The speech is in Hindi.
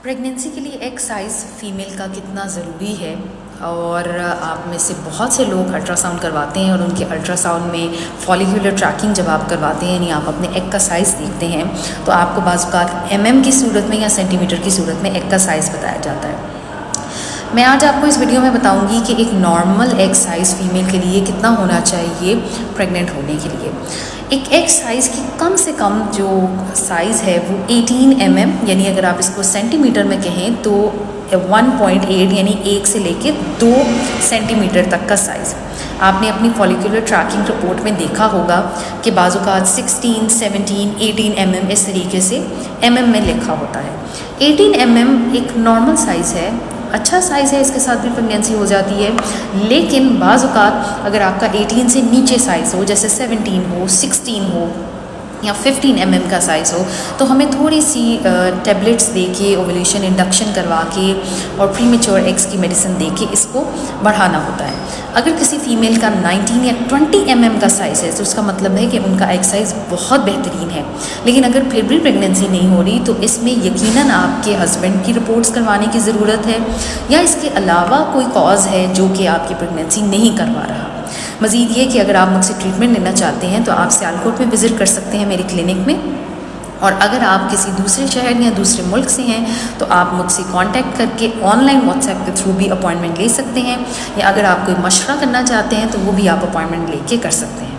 प्रेगनेंसी के लिए एग साइज़ फ़ीमेल का कितना ज़रूरी है। और आप में से बहुत से लोग अल्ट्रासाउंड करवाते हैं और उनके अल्ट्रासाउंड में फॉलिक्यूलर ट्रैकिंग जब आप करवाते हैं यानी आप अपने एग का साइज़ देखते हैं तो आपको बाज़ औक़ात की सूरत में या सेंटीमीटर की सूरत में एग का साइज़ बताया जाता है। मैं आज आपको इस वीडियो में बताऊंगी कि एक नॉर्मल एग साइज़ फ़ीमेल के लिए कितना होना चाहिए प्रेग्नेंट होने के लिए। एक एग साइज़ की कम से कम जो साइज़ है वो 18 mm यानी अगर आप इसको सेंटीमीटर में कहें तो 1.8 यानी 1 से लेकर 2 सेंटीमीटर तक का साइज़। आपने अपनी फॉलिक्यूलर ट्रैकिंग रिपोर्ट में देखा होगा कि बाज़ औक़ात 16, 17, 18 mm इस तरीके से mm में लिखा होता है। 18 mm एक नॉर्मल साइज़ है, अच्छा साइज़ है, इसके साथ भी प्रेगनेंसी हो जाती है। लेकिन बाज़ औक़ात अगर आपका 18 से नीचे साइज़ हो, जैसे 17 हो, 16 हो या 15 mm का साइज़ हो, तो हमें थोड़ी सी टैबलेट्स दे के ओवुलेशन इंडक्शन करवा के और प्रीमेच्योर एग्स की मेडिसिन दे के इसको बढ़ाना होता है। अगर किसी फ़ीमेल का 19 या 20 mm का साइज़ है तो उसका मतलब है कि उनका एग साइज़ बहुत बेहतरीन है। लेकिन अगर फिर भी प्रेगनेंसी नहीं हो रही तो इसमें यकीनन आपके हस्बैंड की रिपोर्ट्स करवाने की ज़रूरत है या इसके अलावा कोई कॉज़ है जो कि आपकी प्रेगनेंसी नहीं करवा रहा। मज़ीद ये कि अगर आप मुझसे ट्रीटमेंट लेना चाहते हैं तो आप सियालकोट में विज़िट कर सकते हैं मेरी क्लिनिक में, और अगर आप किसी दूसरे शहर या दूसरे मुल्क से हैं तो आप मुझसे कांटेक्ट करके ऑनलाइन व्हाट्सएप के थ्रू भी अपॉइंटमेंट ले सकते हैं, या अगर आप कोई मशवरा करना चाहते हैं तो वो भी आप अपॉइंटमेंट लेके कर सकते हैं।